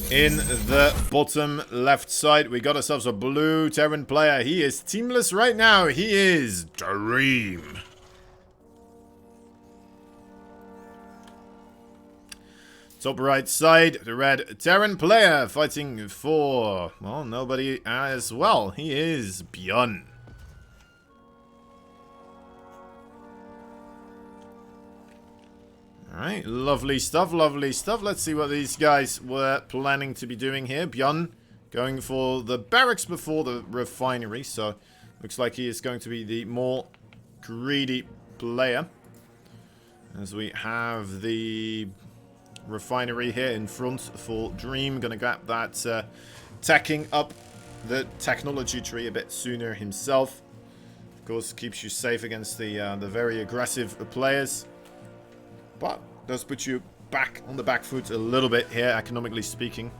In the bottom left side, we got ourselves a blue Terran player. He is teamless right now. He is Dream. Top right side, the red Terran player fighting for, well, nobody as well. He is BYUN. Alright, lovely stuff, lovely stuff. Let's see what these guys were planning to be doing here. BYUN going for the barracks before the refinery, so looks like he is going to be the more greedy player. As we have the refinery here in front for Dream. Gonna grab that tacking up the technology tree a bit sooner himself. Of course, keeps you safe against the very aggressive players. But does put you back on the back foot a little bit here, economically speaking.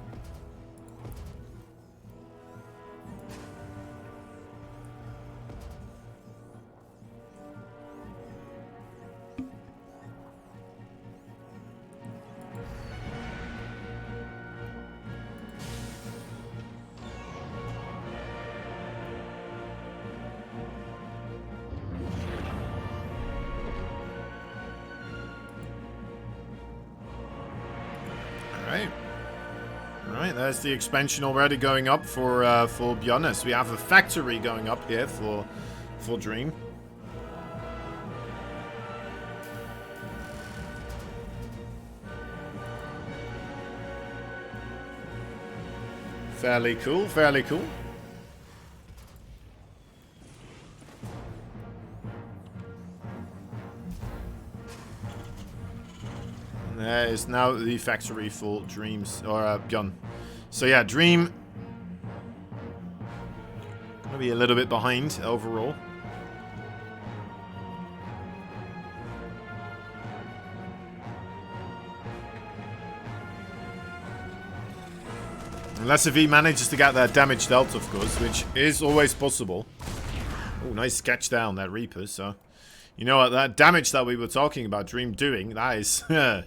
Alright, there's the expansion already going up for BYUN, as we have a factory going up here for Dream. Fairly cool, fairly cool. There is now the factory for Dreams, or BYUN. So yeah, Dream gonna be a little bit behind overall. Unless if he manages to get that damage dealt, of course, which is always possible. Oh, nice catch down, that Reaper. So, you know what, that damage that we were talking about Dream doing, that is a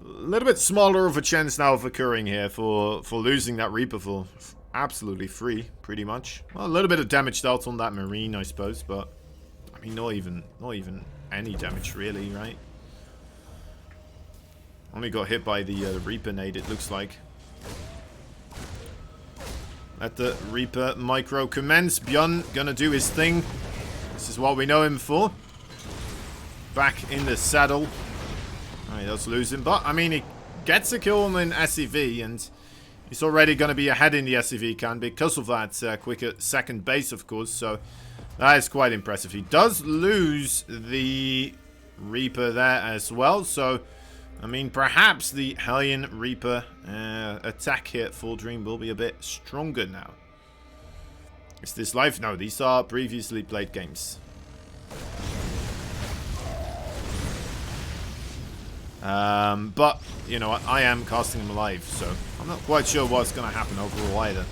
little bit smaller of a chance now of occurring here for losing that Reaper for absolutely free, pretty much. Well, a little bit of damage dealt on that Marine, I suppose, but I mean, not even any damage really, right? Only got hit by the Reaper nade, it looks like. Let the Reaper micro commence. BYUN gonna do his thing. This is what we know him for. Back in the saddle. Oh, he does lose him, but I mean, he gets a kill in SEV, and he's already going to be ahead in the SEV count because of that quicker second base, of course. So that is quite impressive. He does lose the Reaper there as well. So I mean, perhaps the Hellion Reaper attack here for Dream will be a bit stronger now. Is this live? No, these are previously played games. But, you know, I am casting them live, so I'm not quite sure what's going to happen overall either.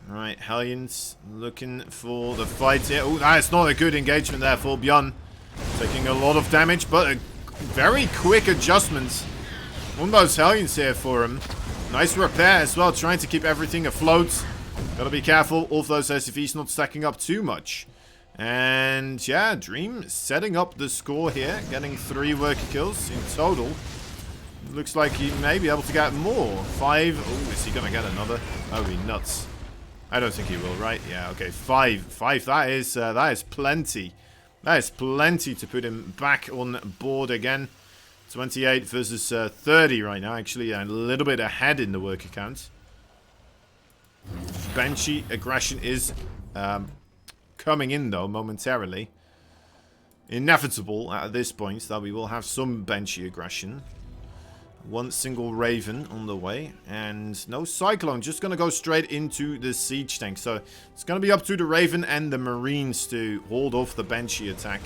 Alright, Hellions looking for the fight here. Oh, that's not a good engagement there for BYUN. Taking a lot of damage, but a very quick adjustment. One of those Hellions here for him. Nice repair as well, trying to keep everything afloat. Gotta be careful of those SCVs not stacking up too much. And yeah, Dream setting up the score here, getting 3 worker kills in total. Looks like he may be able to get more. 5. Oh, is he gonna get another? Oh, he nuts. I don't think he will, right? Yeah, okay, 5. 5, that is plenty. That is plenty to put him back on board again. 28 versus 30 right now, actually a little bit ahead in the worker count. Banshee aggression is coming in though, momentarily. Inevitable at this point that we will have some Banshee aggression. 1 single Raven on the way, and no Cyclone, just gonna go straight into the siege tank. So it's gonna be up to the Raven and the Marines to hold off the Banshee attack.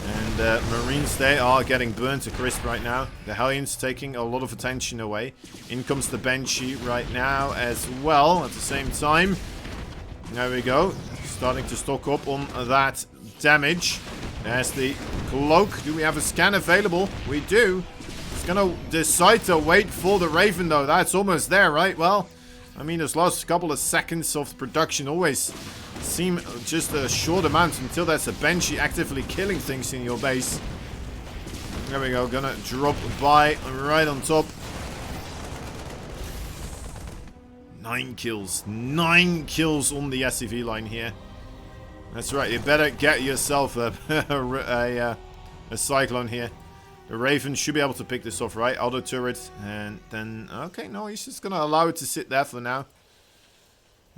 And Marines, they are getting burnt to crisp right now. The Hellions taking a lot of attention away. In comes the Banshee right now as well at the same time. There we go. Starting to stock up on that damage. There's the cloak. Do we have a scan available? We do. It's gonna decide to wait for the Raven, though. That's almost there, right? Well, I mean, those last couple of seconds of production always seem just a short amount until there's a Banshee actively killing things in your base. There we go. Gonna drop by right on top. 9 kills. 9 kills on the SCV line here. That's right. You better get yourself a Cyclone here. The Raven should be able to pick this off, right? Auto turret. And then... Okay, no, he's just going to allow it to sit there for now.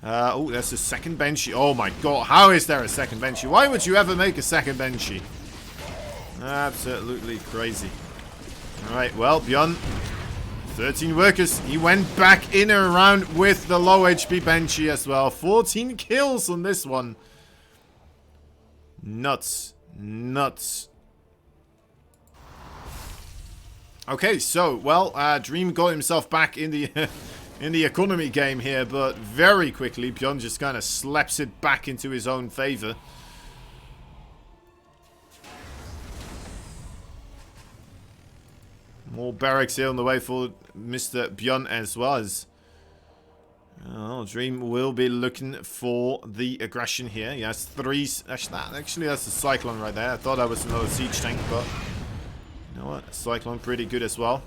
Oh, there's a second Banshee. Oh my god. How is there a second Banshee? Why would you ever make a second Banshee? Absolutely crazy. Alright, well, BYUN. 13 workers. He went back in and around with the low HP Banshee as well. 14 kills on this one. Nuts. Nuts. Okay, so, well, Dream got himself back in the in the economy game here, but very quickly, BYUN just kind of slaps it back into his own favor. More barracks here on the way for Mr. BYUN as well as... Oh, Dream will be looking for the aggression here. He has 3... Actually, that's a Cyclone right there. I thought that was another siege tank, but... You know what? Cyclone pretty good as well.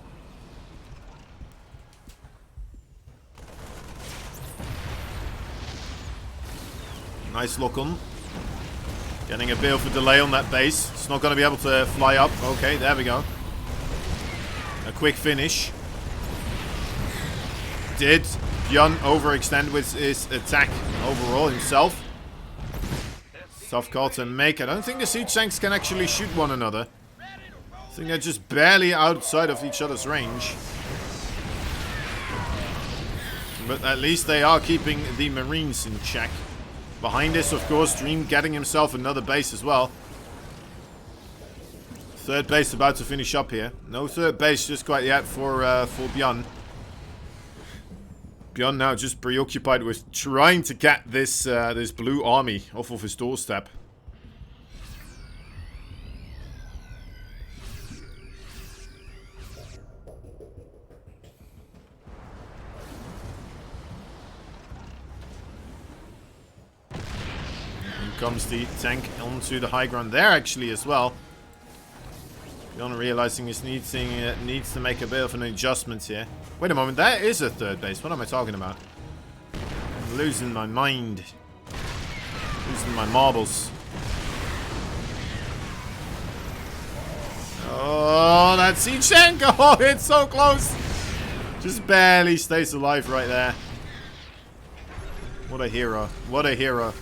Nice lock on. Getting a bit of a delay on that base. It's not going to be able to fly up. Okay, there we go. A quick finish. Did BYUN overextend with his attack overall himself? Tough call to make. I don't think the siege tanks can actually shoot one another. I think they're just barely outside of each other's range. But at least they are keeping the Marines in check. Behind this, of course, Dream getting himself another base as well. Third base about to finish up here. No third base just quite yet for BYUN. BYUN now just preoccupied with trying to get this this blue army off of his doorstep. Here comes the tank onto the high ground there actually as well. BYUN realizing he needs to make a bit of an adjustment here. Wait a moment, that is a third base. What am I talking about? I'm losing my mind. Losing my marbles. Oh, that siege tank! Oh, it's so close! Just barely stays alive right there. What a hero. What a hero.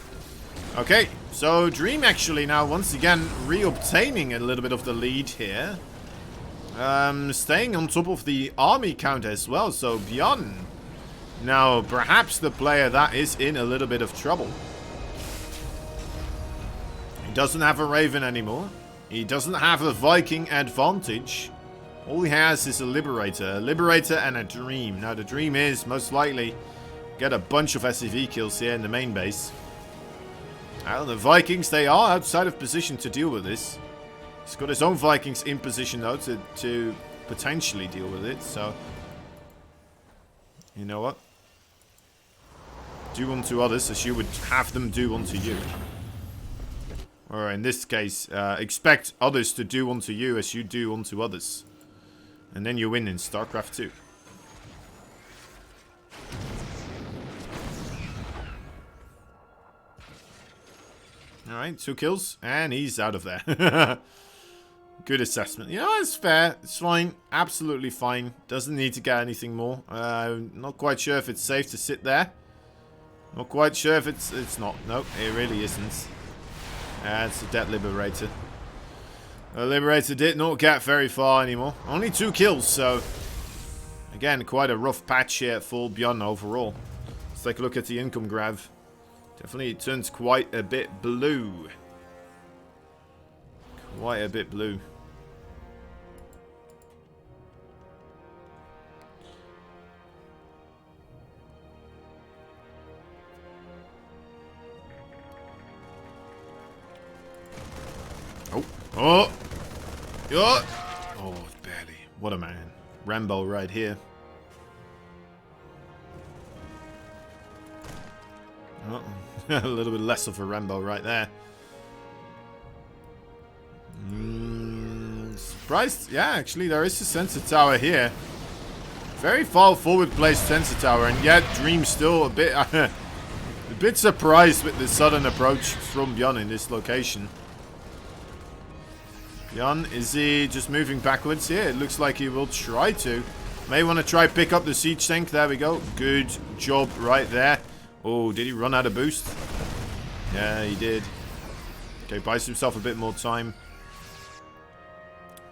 Okay, so Dream actually now once again re-obtaining a little bit of the lead here. Staying on top of the army count as well, so BYUN now perhaps the player that is in a little bit of trouble. He doesn't have a Raven anymore. He doesn't have a Viking advantage. All he has is a Liberator and a Dream. Now the Dream is most likely get a bunch of SCV kills here in the main base. Well, the Vikings, they are outside of position to deal with this. He's got his own Vikings in position, though, to potentially deal with it, so... You know what? Do unto others as you would have them do unto you. Or in this case, expect others to do unto you as you do unto others. And then you win in StarCraft 2. Alright, 2 kills, and he's out of there. Good assessment. You know, it's fair. It's fine. Absolutely fine. Doesn't need to get anything more. Not quite sure if it's safe to sit there. Not quite sure if it's not. Nope, it really isn't. It's a dead Liberator. The Liberator did not get very far anymore. Only 2 kills, so... Again, quite a rough patch here for BYUN overall. Let's take a look at the income graph. Definitely it turns quite a bit blue. Quite a bit blue. Oh. Oh. Oh, barely. What a man. Rambo right here. Oh, a little bit less of a Rambo right there. Surprised? Yeah, actually, there is a sensor tower here. Very far forward placed sensor tower, and yet Dream still a bit surprised with the sudden approach from BYUN in this location. BYUN, is he just moving backwards here? It looks like he will try to. May want to try pick up the siege tank. There we go. Good job right there. Oh, did he run out of boost? Yeah, he did. Okay, buys himself a bit more time.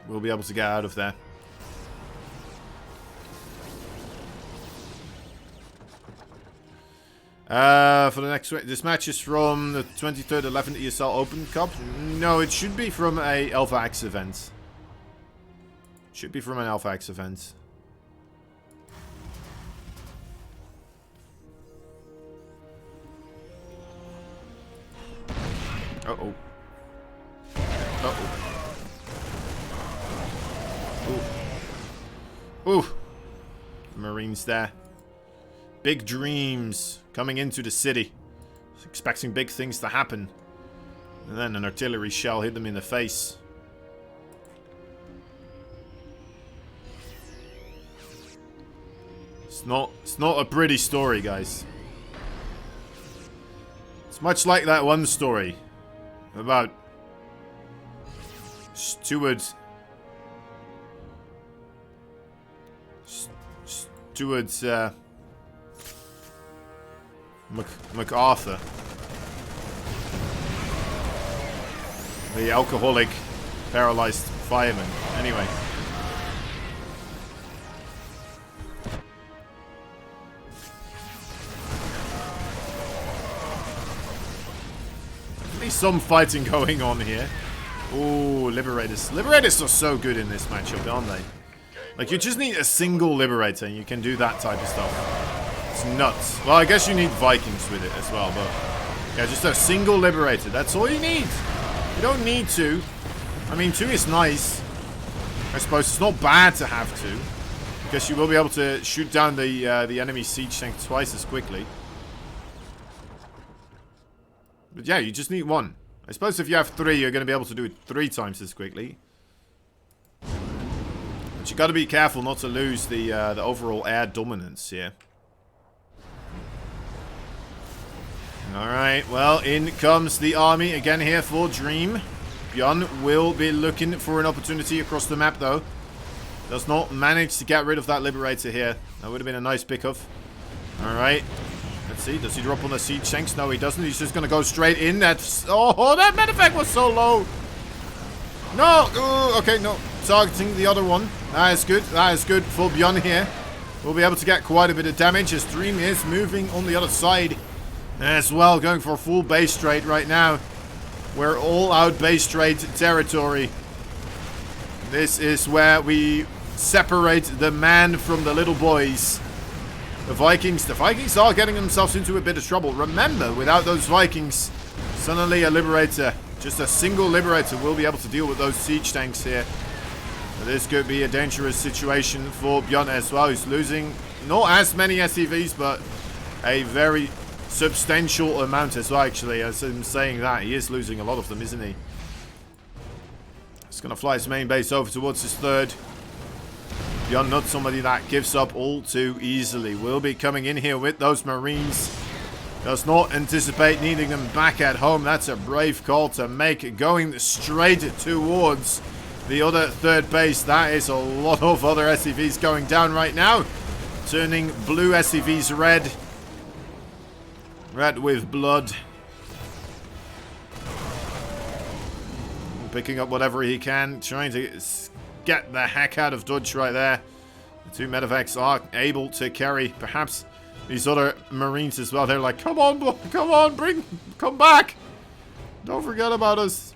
We'll be able to get out of there. For the next, this match is from the 23rd 11th ESL Open Cup. No, it should be from a Alpha X event. Should be from an Alpha X event. Uh-oh. Uh-oh. Ooh. Marines there. Big dreams coming into the city. Expecting big things to happen. And then an artillery shell hit them in the face. It's not a pretty story, guys. It's much like that one story about Stuart's MacArthur, the alcoholic paralyzed fireman. Anyway, at least some fighting going on here. Ooh, Liberators. Liberators are so good in this matchup, aren't they? Like, you just need a single Liberator and you can do that type of stuff. It's nuts. Well, I guess you need Vikings with it as well, but... yeah, just a single Liberator. That's all you need. You don't need two. I mean, two is nice. I suppose it's not bad to have two. Because you will be able to shoot down the enemy siege tank twice as quickly. But yeah, you just need one. I suppose if you have three, you're going to be able to do it 3 times as quickly. But you got to be careful not to lose the overall air dominance here. Alright, well, in comes the army again here for Dream. BYUN will be looking for an opportunity across the map, though. Does not manage to get rid of that Liberator here. That would have been a nice pickup. Alright. Let's see. Does he drop on the siege tanks? No, he doesn't. He's just going to go straight in. That's... oh, that medevac was so low. No. Okay, no. Targeting the other one. That is good. That is good for BYUN here. We'll be able to get quite a bit of damage as Dream is moving on the other side as well. Going for a full base trade right now. We're all out base trade territory. This is where we separate the man from the little boys. The Vikings are getting themselves into a bit of trouble. Remember, without those Vikings, suddenly a Liberator, just a single Liberator, will be able to deal with those siege tanks here. So this could be a dangerous situation for BYUN as well. He's losing not as many SCVs, but a very substantial amount as well, actually. As I'm saying that, he is losing a lot of them, isn't he? He's going to fly his main base over towards his third. BYUN, not somebody that gives up all too easily. Will be coming in here with those Marines. Does not anticipate needing them back at home. That's a brave call to make. Going straight towards the other third base. That is a lot of other SCVs going down right now. Turning blue SCVs red. Red with blood. Picking up whatever he can. Trying to get the heck out of dodge right there. The 2 medevacs are able to carry perhaps these other Marines as well. They're like, come on, come back. Don't forget about us.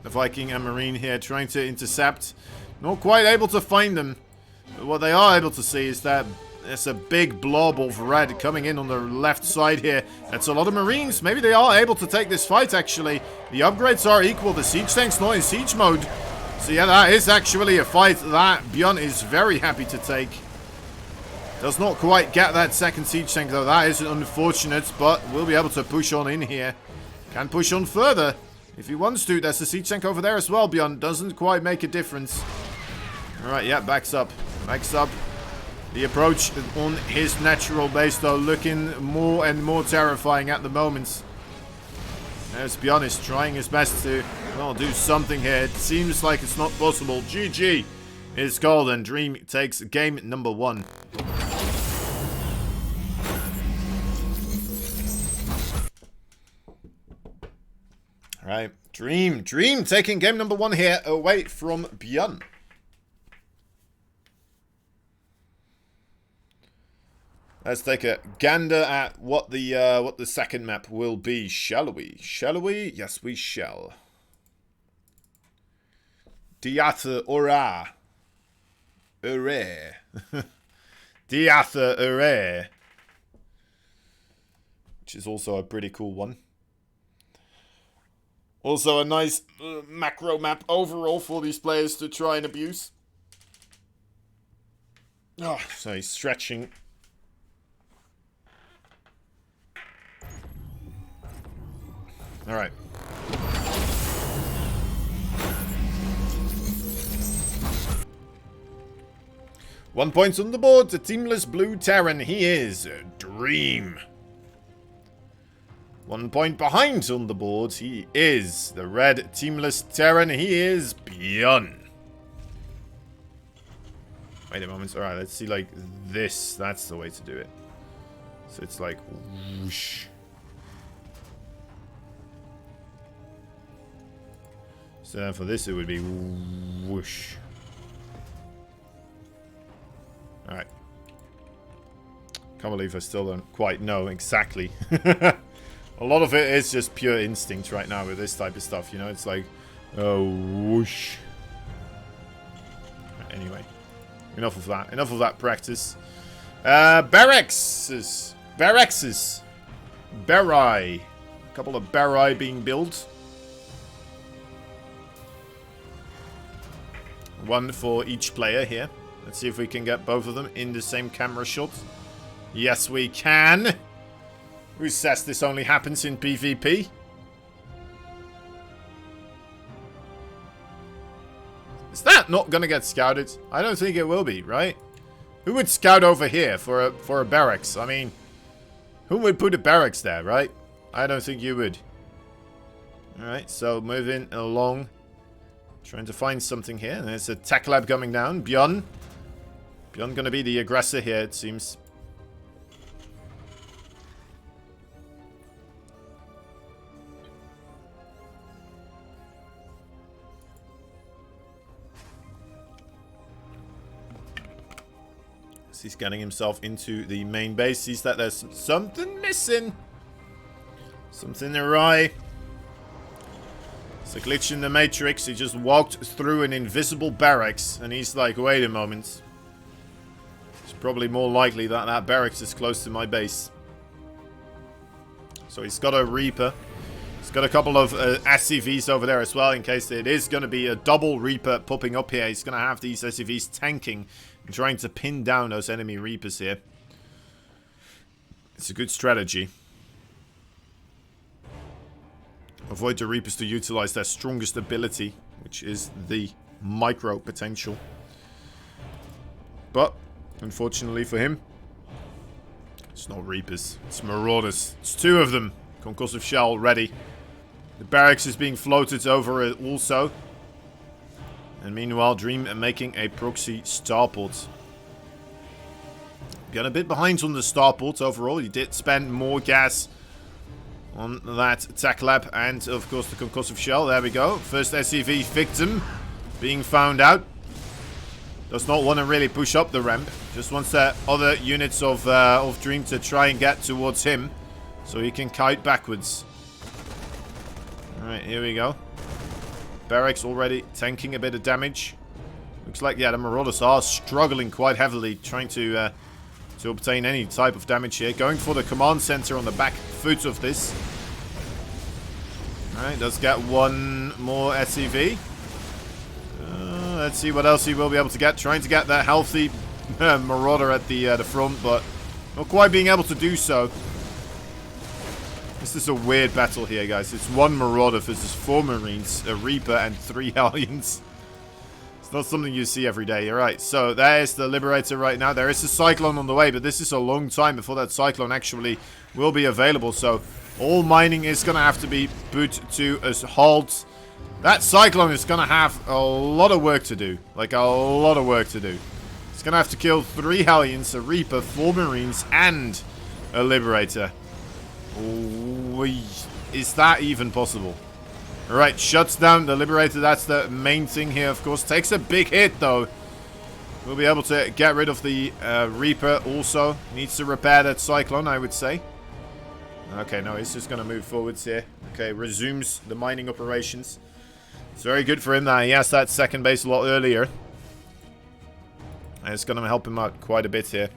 The Viking and Marine here trying to intercept. Not quite able to find them. But what they are able to see is that There's a big blob of red coming in on the left side here. That's a lot of Marines. Maybe they are able to take this fight, actually. The upgrades are equal. The siege tank's not in siege mode. So yeah, that is actually a fight that BYUN is very happy to take. Does not quite get that second siege tank, though. That is unfortunate, but we'll be able to push on in here. Can push on further if he wants to. There's a siege tank over there as well. BYUN doesn't quite make a difference. Alright, yeah, backs up. Backs up. The approach on his natural base, though, looking more and more terrifying at the moment. Let's be honest, trying his best to, well, do something here. It seems like it's not possible. GG is called, and Dream takes game number 1. Alright, Dream taking game number 1 here away from BYUN. Let's take a gander at what the second map will be, shall we? Shall we? Yes, we shall. Theatre Aura. Array. Theatre Array. Which is also a pretty cool one. Also a nice macro map overall for these players to try and abuse. Oh, so he's stretching. Alright. One point on the board, the teamless blue Terran. He is Dream. 1 point behind on the board. He is the red teamless Terran. He is BYUN. Wait a moment. Alright, let's see, like, this. That's the way to do it. So it's like whoosh. So for this, it would be whoosh. Alright. Can't believe I still don't quite know exactly. A lot of it is just pure instinct right now with this type of stuff, you know? It's like, oh, whoosh. Anyway. Enough of that. Enough of that practice. Barracks. Barai. A couple of Barai being built. One for each player here. Let's see if we can get both of them in the same camera shot. Yes, we can. Who says this only happens in PvP? Is that not going to get scouted? I don't think it will be, right? Who would scout over here for a barracks? I mean, who would put a barracks there, right? I don't think you would. Alright, so moving along. Trying to find something here. There's a tech lab coming down. BYUN. BYUN going to be the aggressor here, it seems. He's getting himself into the main base. Sees that there's something missing. Something awry. It's a glitch in the Matrix. He just walked through an invisible barracks. And he's like, wait a moment. It's probably more likely that that barracks is close to my base. So he's got a Reaper. He's got a couple of SCVs over there as well. In case it is going to be a double Reaper popping up here. He's going to have these SCVs tanking. And trying to pin down those enemy Reapers here. It's a good strategy. Avoid the Reapers to utilize their strongest ability, which is the micro potential. But, unfortunately for him, it's not Reapers, it's Marauders. It's 2 of them. Concussive Shell ready. The barracks is being floated over it also. And meanwhile, Dream making a proxy starport. Got a bit behind on the starport overall. He did spend more gas on that tech lab and, of course, the concussive shell. There we go. First SCV victim being found out. Does not want to really push up the ramp. Just wants the other units of Dream to try and get towards him so he can kite backwards. Alright, here we go. Barracks already tanking a bit of damage. Looks like, yeah, the Marauders are struggling quite heavily, trying to to obtain any type of damage here. Going for the command center on the back foot of this. Alright, does get one more SCV. Let's see what else he will be able to get. Trying to get that healthy Marauder at the front, but not quite being able to do so. This is a weird battle here, guys. It's 1 Marauder versus 4 Marines, a Reaper, and 3 Hellions. It's not something you see every day. Alright, so there's the Liberator right now. There is a Cyclone on the way, but this is a long time before that Cyclone actually will be available. So all mining is going to have to be put to a halt. That Cyclone is going to have a lot of work to do. Like, a lot of work to do. It's going to have to kill 3 Hellions, a Reaper, 4 Marines, and a Liberator. Is that even possible? Alright, shuts down the Liberator. That's the main thing here, of course. Takes a big hit, though. We'll be able to get rid of the Reaper also. Needs to repair that Cyclone, I would say. Okay, no, he's just going to move forwards here. Okay, resumes the mining operations. It's very good for him that he has that second base a lot earlier. And it's going to help him out quite a bit here.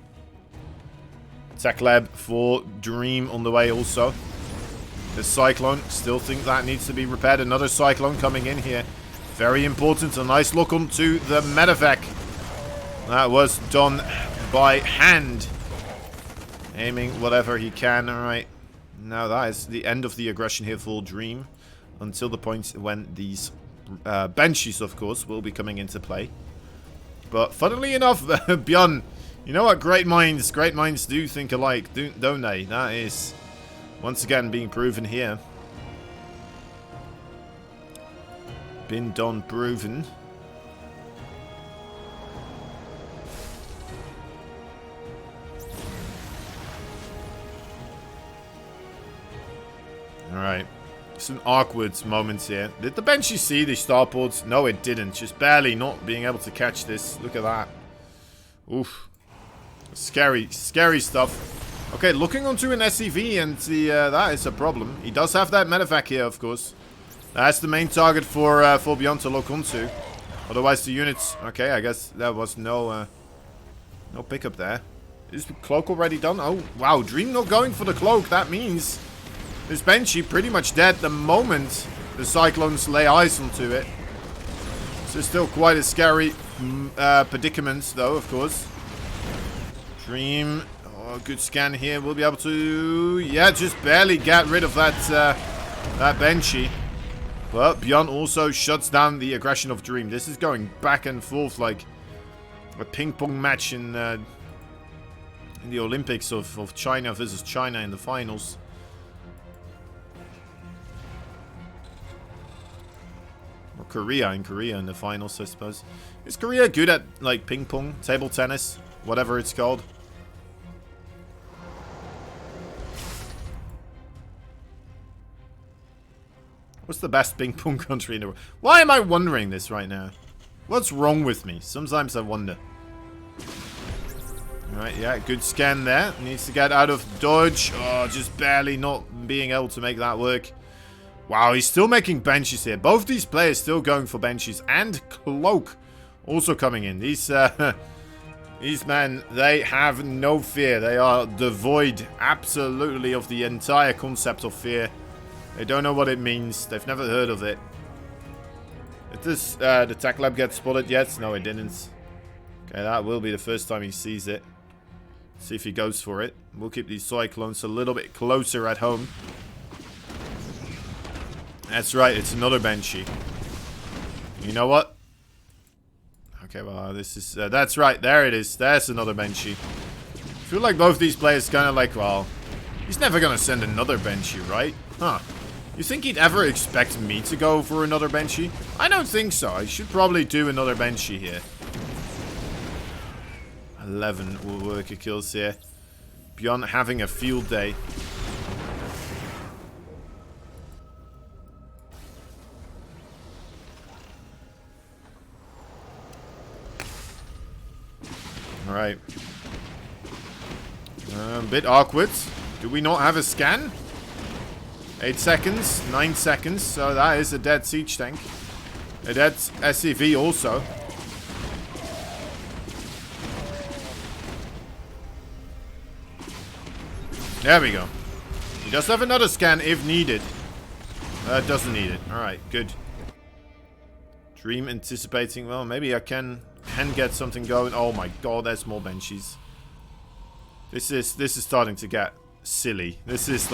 Tech lab for Dream on the way also. The Cyclone, still think that needs to be repaired. Another Cyclone coming in here. Very important. A nice look onto the medevac. That was done by hand. Aiming whatever he can. Alright. Now that is the end of the aggression here for Dream. Until the point when these Banshees, of course, will be coming into play. But funnily enough, BYUN, you know what? Great minds do think alike, don't they? That is once again being proven here. Been done proven. Alright. Some awkward moments here. Did the Banshee see the starports? No, it didn't. Just barely not being able to catch this. Look at that. Oof. Scary, scary stuff. Okay, looking onto an SCV, and that is a problem. He does have that medevac here, of course. That's the main target for BYUN to look onto. Otherwise, the units... Okay, I guess there was no pickup there. Is the cloak already done? Oh, wow. Dream not going for the cloak. That means this Banshee pretty much dead the moment the Cyclones lay eyes onto it. So still quite a scary predicament, though, of course. Dream, oh, good scan here. We'll be able to, yeah, just barely get rid of that that Banshee. But BYUN also shuts down the aggression of Dream. This is going back and forth like a ping-pong match in the Olympics of China versus China in the finals. Or Korea in the finals, I suppose. Is Korea good at, like, ping-pong, table tennis, whatever it's called? What's the best ping-pong country in the world? Why am I wondering this right now? What's wrong with me? Sometimes I wonder. Alright, yeah, good scan there. Needs to get out of dodge. Oh, just barely not being able to make that work. Wow, he's still making Banshees here. Both these players still going for Banshees. And Cloak also coming in. These men, they have no fear. They are devoid absolutely of the entire concept of fear. They don't know what it means. They've never heard of it. Did this, the tech lab get spotted yet? No, it didn't. Okay, that will be the first time he sees it. See if he goes for it. We'll keep these Cyclones a little bit closer at home. That's right, it's another Banshee. You know what? Okay, well, this is... that's right, there it is. There's another Banshee. I feel like both these players kind of like, well... He's never going to send another Banshee, right? Huh. You think he'd ever expect me to go for another Banshee? I don't think so. I should probably do another Banshee here. 11 worker kills here. BYUN having a field day. Alright. A bit awkward. Do we not have a scan? 8 seconds, 9 seconds, so that is a dead siege tank. A dead SCV also. There we go. He does have another scan if needed. Doesn't need it. Alright, good. Dream anticipating. Well, maybe I can get something going. Oh my god, there's more Banshees. This is starting to get silly. This is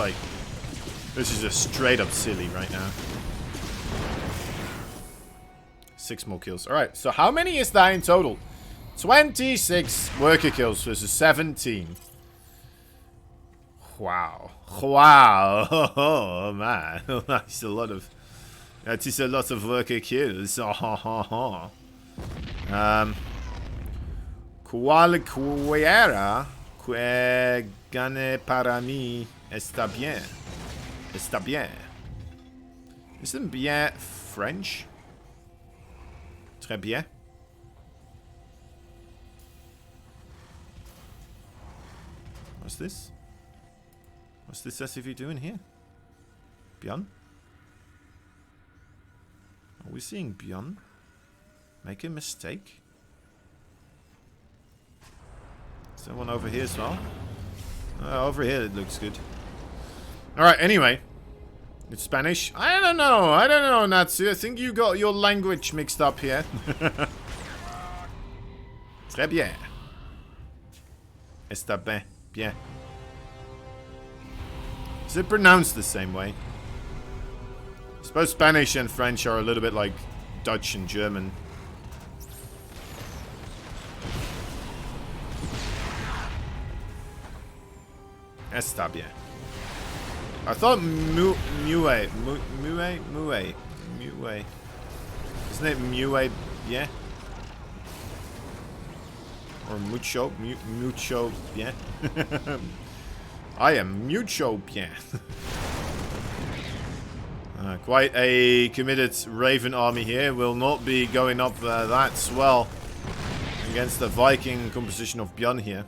just straight up silly right now. 6 more kills. Alright, so how many is that in total? 26 worker kills versus 17. Wow. Wow. Oh, man. That's a lot of... That is a lot of worker kills. Cualquiera que gane para mí está bien. Está bien. Isn't bien French? Très bien. What's this? What's this SCV doing here? BYUN? Are we seeing BYUN make a mistake? Is there one over here as well? Over here it looks good. Alright, anyway. It's Spanish? I don't know, Natsu. I think you got your language mixed up here. Très bien. Está bien. Bien. Is it pronounced the same way? I suppose Spanish and French are a little bit like Dutch and German. Está bien. I thought Mue. Isn't it Mue? Yeah. Or mucho bien. I am mucho bien. Quite a committed Raven army here. Will not be going up that swell against the Viking composition of BYUN here.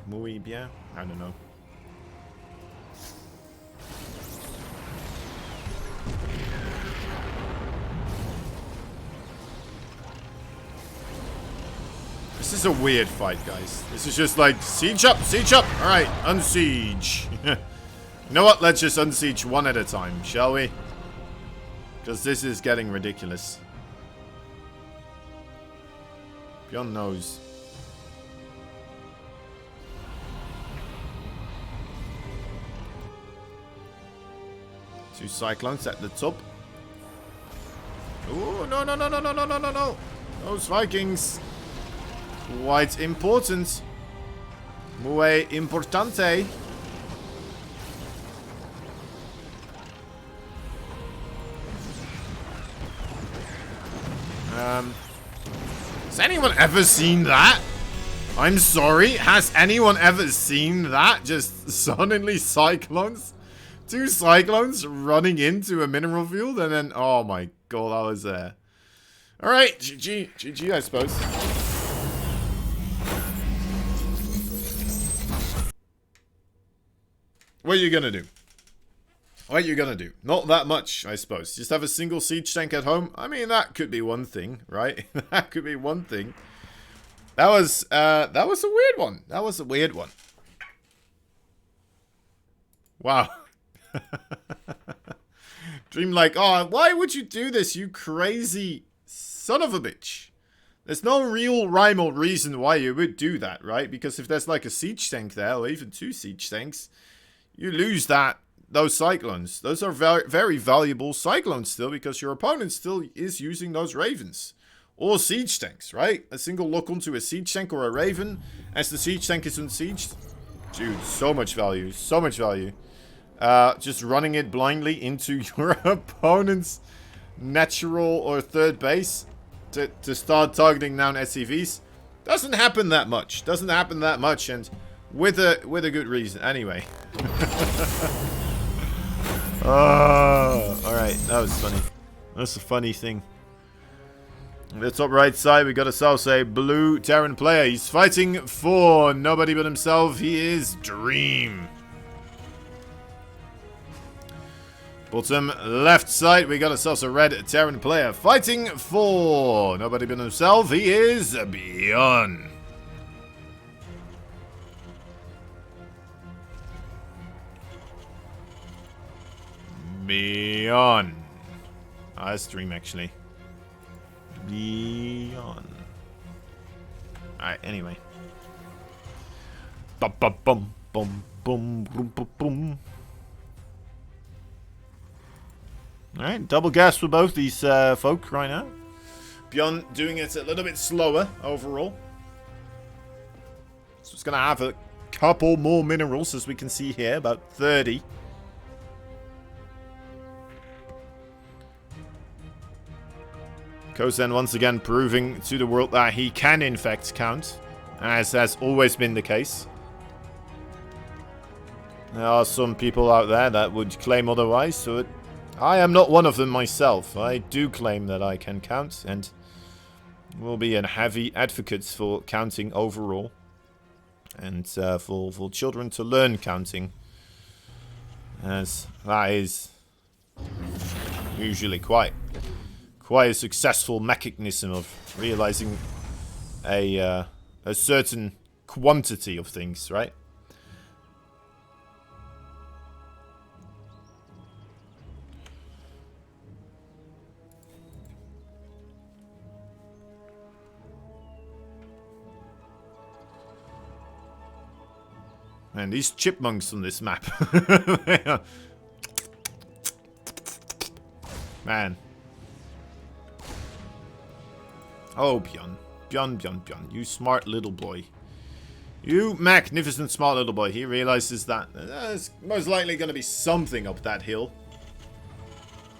Muy bien. I don't know. This is a weird fight, guys. This is just like, siege up, siege up. Alright, unsiege. You know what? Let's just unsiege one at a time, shall we? Because this is getting ridiculous. BYUN knows. Two Cyclones at the top. Oh, no. Those Vikings. Quite important. Muy importante. Has anyone ever seen that? I'm sorry. Has anyone ever seen that? Just suddenly Cyclones? 2 Cyclones running into a mineral field and then... Oh my god, that was there. Alright, GG. GG, I suppose. What are you gonna do? What are you gonna do? Not that much, I suppose. Just have a single siege tank at home? I mean, that could be one thing, right? That could be one thing. That was a weird one. That was a weird one. Wow. Dream like, oh, why would you do this, you crazy son of a bitch? There's no real rhyme or reason why you would do that, right? Because if there's like a siege tank there, or even 2 siege tanks, you lose those Cyclones. Those are very valuable Cyclones still, because your opponent still is using those Ravens. Or siege tanks, right? A single lock onto a siege tank or a Raven as the siege tank is unsieged. Dude, so much value. So much value. Just running it blindly into your opponent's natural or third base to start targeting down SCVs doesn't happen that much. Doesn't happen that much, and with a good reason. Anyway. Oh, all right, that was funny. That's a funny thing. The top right side, we got ourselves a blue Terran player. He's fighting for nobody but himself. He is Dream. Bottom left side, we got ourselves a red Terran player fighting for nobody but himself. He is BYUN. BYUN. That's Dream, actually. BYUN. Alright, anyway. Bum bum bum bum bum bum bum. Alright, double gas for both these folk right now. BYUN doing it a little bit slower overall. So it's going to have a couple more minerals, as we can see here, about 30. Kozen once again proving to the world that he can in fact count, as has always been the case. There are some people out there that would claim otherwise, so I am not one of them myself. I do claim that I can count, and will be a heavy advocate for counting overall, and for children to learn counting, as that is usually quite a successful mechanism of realizing a certain quantity of things, right? Man, these chipmunks on this map. Man. Oh, BYUN. BYUN. You smart little boy. You magnificent smart little boy. He realizes that there's most likely going to be something up that hill.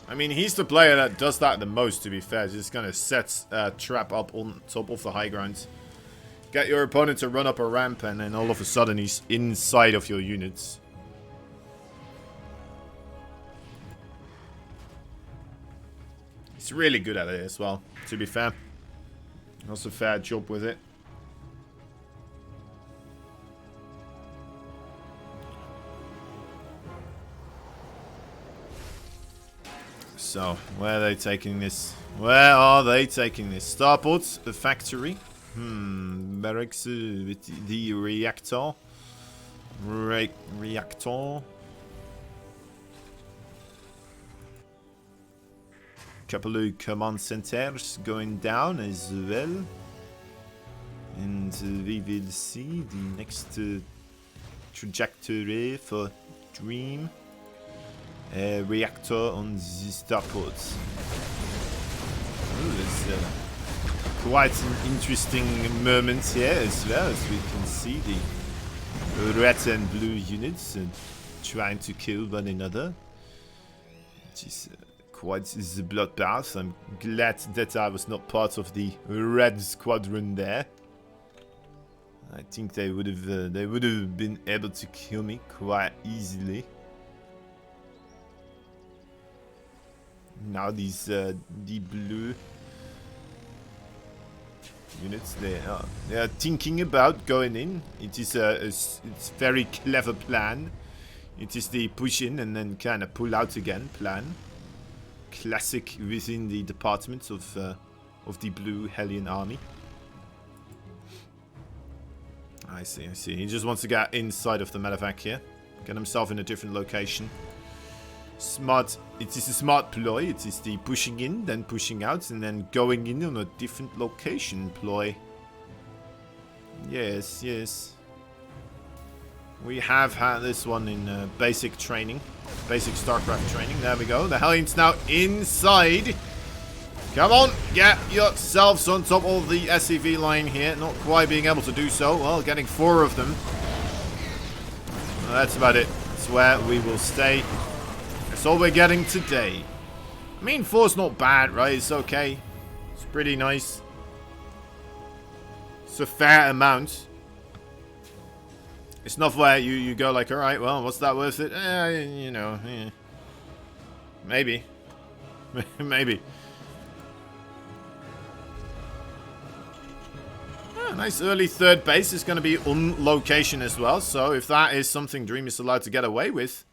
I mean, he's the player that does that the most, to be fair. Just going to set a trap up on top of the high ground. Get your opponent to run up a ramp, and then all of a sudden he's inside of your units. He's really good at it as well, to be fair. Does a fair job with it. So, where are they taking this? Where are they taking this? Starport, the factory. Barracks with the reactor. Reactor. Couple of command centers going down as well. And we will see the next trajectory for Dream. Reactor on the starport. There's quite an interesting moment here as well, as we can see the red and blue units trying to kill one another. It is quite the bloodbath. I'm glad that I was not part of the red squadron there. I think they would have been able to kill me quite easily. Now these the blue units, they are thinking about going in. It is it's very clever plan. It is the push in and then kind of pull out again plan. Classic within the departments of the blue Hellion army. I see. He just wants to get inside of the medevac here, get himself in a different location. Smart. It is a smart ploy. It is the pushing in, then pushing out, and then going in on a different location ploy. Yes. We have had this one in basic training. Basic StarCraft training. There we go. The Hellions now inside. Come on. Get yourselves on top of the SCV line here. Not quite being able to do so. Well, getting 4 of them. Well, that's about it. That's where we will stay. That's all we're getting today. I mean, 4's not bad, right? It's okay. It's pretty nice. It's a fair amount. It's not where you go like, alright, well, what's that worth it? You know, Maybe. Maybe. Oh, nice early third base is going to be on location as well. So if that is something Dream is allowed to get away with,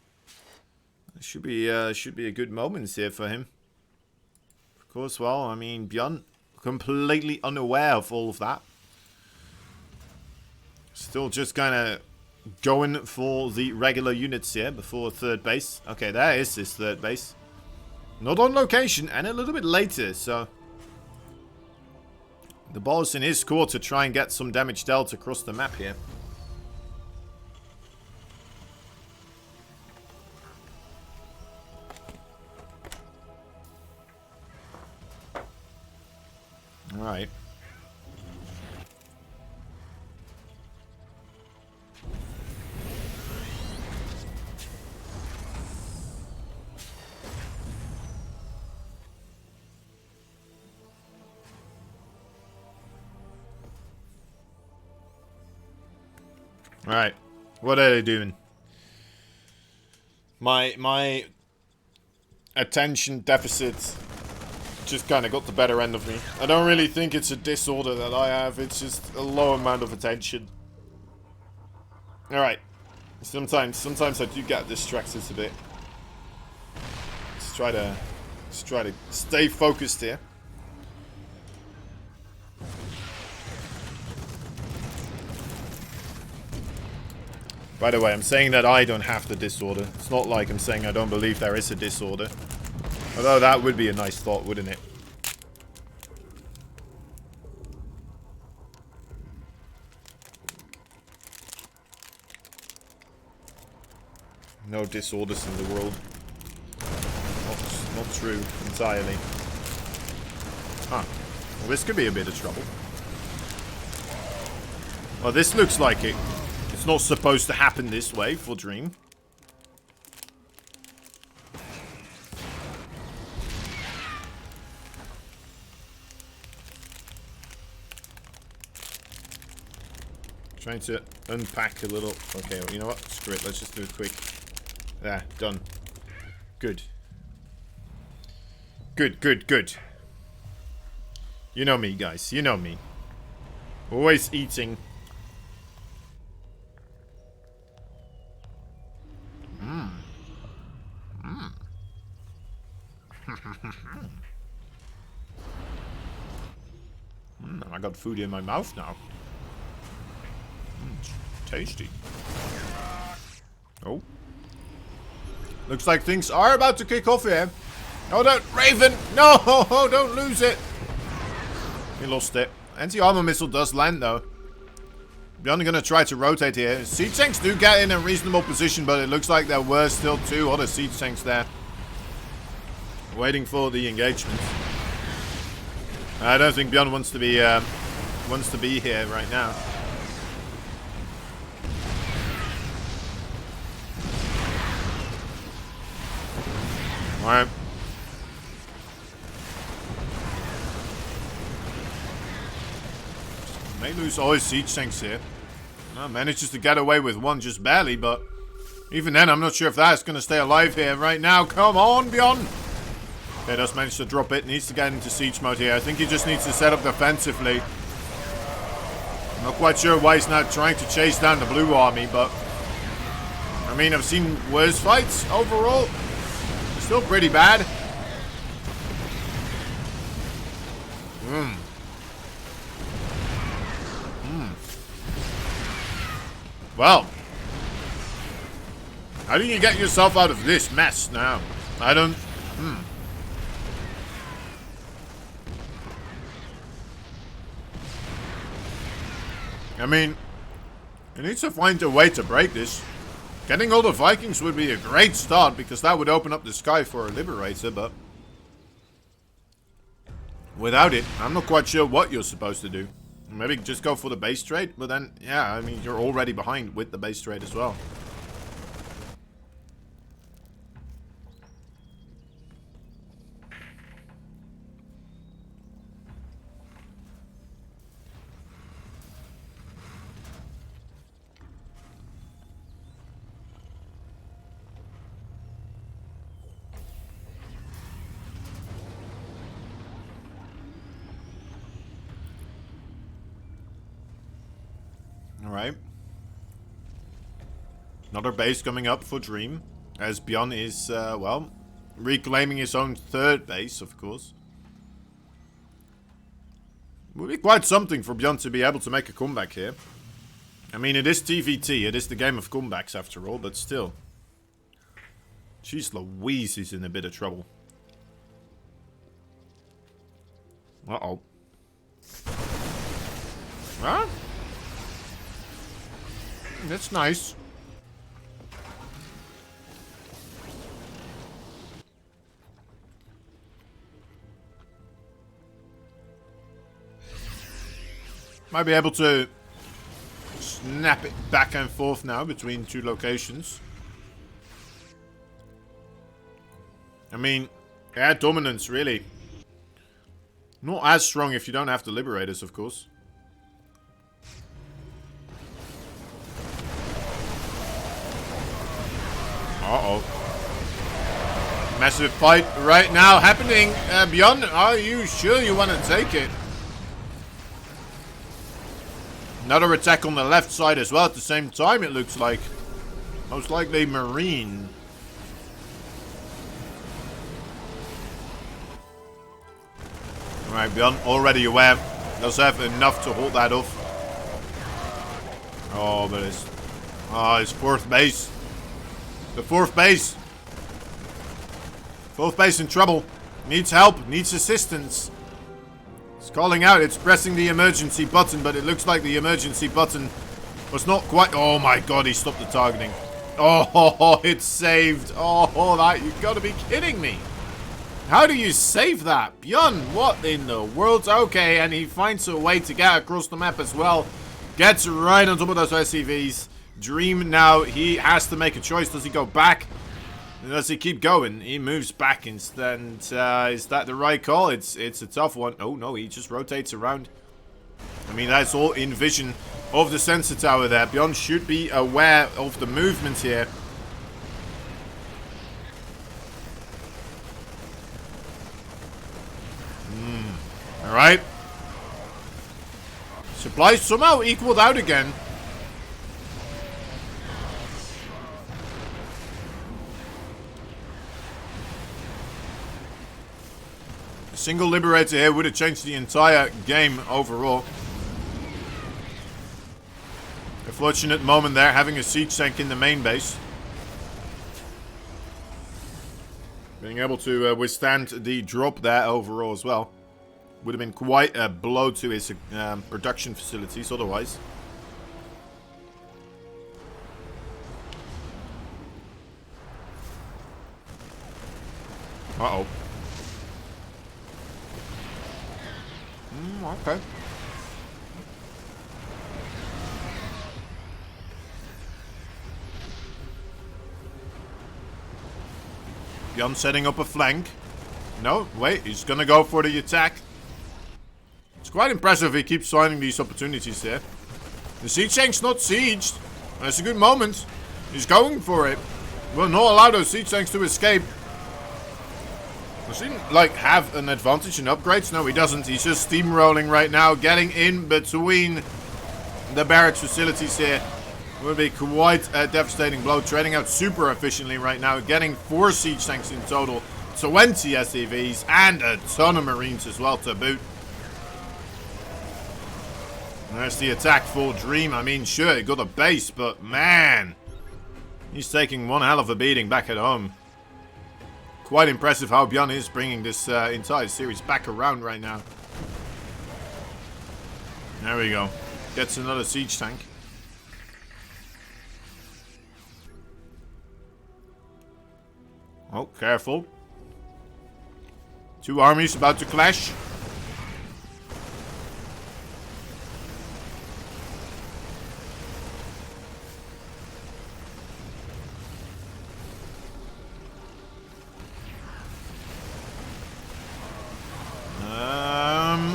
it should be a good moment here for him. Of course, well, I mean, BYUN completely unaware of all of that. Still just kind of going for the regular units here before third base. Okay, there is his third base. Not on location and a little bit later, so the ball's in his court to try and get some damage dealt across the map here. Alright. Alright. What are they doing? My attention deficit just kind of got the better end of me. I don't really think it's a disorder that I have. It's just a low amount of attention. Alright. Sometimes I do get distracted a bit. Let's try to stay focused here. By the way, I'm saying that I don't have the disorder. It's not like I'm saying I don't believe there is a disorder. Although that would be a nice thought, wouldn't it? No disorders in the world. Not true entirely. Huh. Well, this could be a bit of trouble. Well, this looks like it. It's not supposed to happen this way for Dream. Trying to unpack a little. Okay, well, you know what? Screw it. Let's just do it quick. There, done. Good. Good. You know me, guys. You know me. Always eating. I got food in my mouth now. Tasty. Oh. Looks like things are about to kick off here. Oh, don't, Raven! No! Don't lose it! He lost it. Anti-armor missile does land, though. BYUN gonna try to rotate here. Siege tanks do get in a reasonable position, but it looks like there were still 2 other siege tanks there. Waiting for the engagement. I don't think BYUN wants to be here right now. Alright. May lose all his siege tanks here. Manages to get away with one just barely, but even then, I'm not sure if that's going to stay alive here right now. Come on, BYUN! Okay, does manage to drop it. Needs to get into siege mode here. I think he just needs to set up defensively. I'm not quite sure why he's not trying to chase down the blue army, but I mean, I've seen worse fights overall. Still pretty bad. Well, how do you get yourself out of this mess now? I don't... I mean, you need to find a way to break this. Getting all the Vikings would be a great start, because that would open up the sky for a Liberator, but without it, I'm not quite sure what you're supposed to do. Maybe just go for the base trade, but then, yeah, I mean, you're already behind with the base trade as well. Alright. Another base coming up for Dream. As BYUN is, well, reclaiming his own third base, of course. Would be quite something for BYUN to be able to make a comeback here. I mean, it is TVT. It is the game of comebacks after all, but still. Jeez Louise, he's in a bit of trouble. Uh-oh. Huh? That's nice. Might be able to snap it back and forth now between two locations. I mean, air dominance, really. Not as strong if you don't have the Liberators, of course. Uh-oh. Massive fight right now happening. BYUN, are you sure you want to take it? Another attack on the left side as well at the same time, it looks like. Most likely Marine. Alright, BYUN already aware. Does have enough to hold that off. Oh, but it's... Oh, his fourth base. The fourth base. Fourth base in trouble. Needs help. Needs assistance. It's calling out. It's pressing the emergency button, but it looks like the emergency button was not quite... Oh my god, he stopped the targeting. Oh, it's saved. Oh, that... You've got to be kidding me. How do you save that? BYUN, what in the world? Okay, and he finds a way to get across the map as well. Gets right on top of those SCVs. Dream now, he has to make a choice. Does he go back? Does he keep going? He moves back instead. Is that the right call? It's a tough one. Oh no, he just rotates around. I mean, that's all in vision of the sensor tower there. BYUN should be aware of the movement here. Alright. Supplies somehow equaled out again. A single Liberator here would have changed the entire game overall. A fortunate moment there, having a siege tank in the main base. Being able to withstand the drop there overall as well. Would have been quite a blow to his production facilities otherwise. Uh-oh. Okay. BYUN setting up a flank. No, wait, he's gonna go for the attack. It's quite impressive he keeps finding these opportunities there. The siege tank's not sieged. That's a good moment. He's going for it. Will not allow those siege tanks to escape. Does he, like, have an advantage in upgrades? No, he doesn't. He's just steamrolling right now, getting in between the barracks facilities here. Would be quite a devastating blow. Trading out super efficiently right now, getting 4 siege tanks in total, 20 SCVs, and a ton of Marines as well to boot. There's the attack for Dream. I mean, sure, he got a base, but man, he's taking one hell of a beating back at home. Quite impressive how BYUN is bringing this entire series back around right now. There we go. Gets another siege tank. Oh, careful. 2 armies about to clash.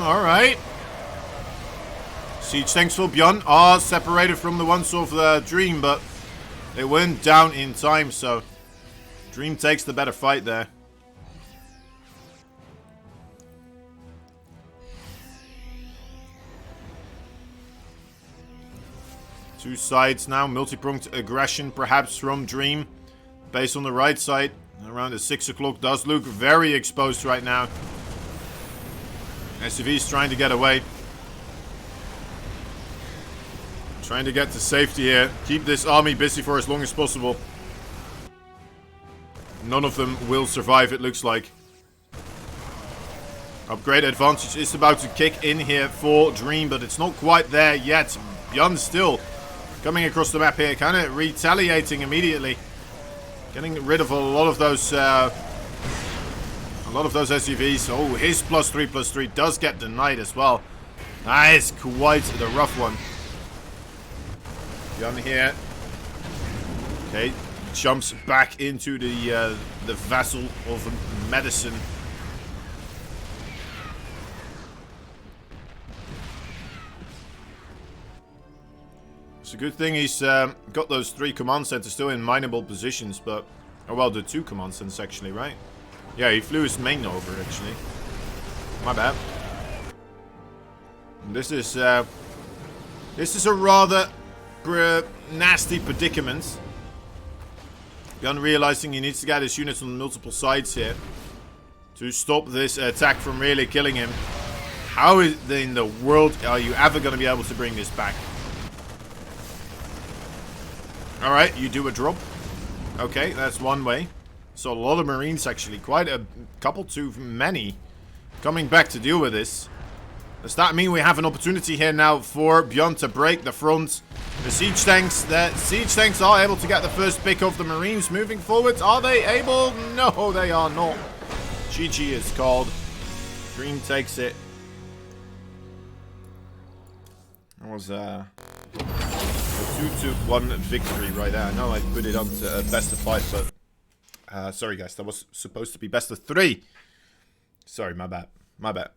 Alright. Siege tanks for BYUN are separated from the ones of the Dream, but they went down in time, so Dream takes the better fight there. Two sides now. Multi-pronged aggression, perhaps from Dream. Base on the right side. Around the 6 o'clock does look very exposed right now. SUV's trying to get away. Trying to get to safety here. Keep this army busy for as long as possible. None of them will survive, it looks like. Upgrade advantage is about to kick in here for Dream, but it's not quite there yet. BYUN still coming across the map here, kind of retaliating immediately. Getting rid of a lot of those SUVs. Oh, his +3/+3 does get denied as well. That is quite the rough one. BYUN here. Okay, jumps back into the vassal of medicine. It's a good thing he's got those 3 command centers still in mineable positions, but... Oh, well, the 2 command centers, actually, right? Yeah, he flew his main over, actually. My bad. This is a rather nasty predicament. BYUN realizing he needs to get his units on multiple sides here to stop this attack from really killing him. How in the world are you ever going to be able to bring this back? Alright, you do a drop. Okay, that's one way. So a lot of Marines actually, quite a couple too many, coming back to deal with this. Does that mean we have an opportunity here now for BYUN to break the front? The siege tanks are able to get the first pick of the Marines moving forward. Are they able? No, they are not. GG is called. Dream takes it. That was a 2-1 victory right there. I know I put it on to best of 5, but sorry guys, that was supposed to be best of 3. Sorry, my bad. My bad.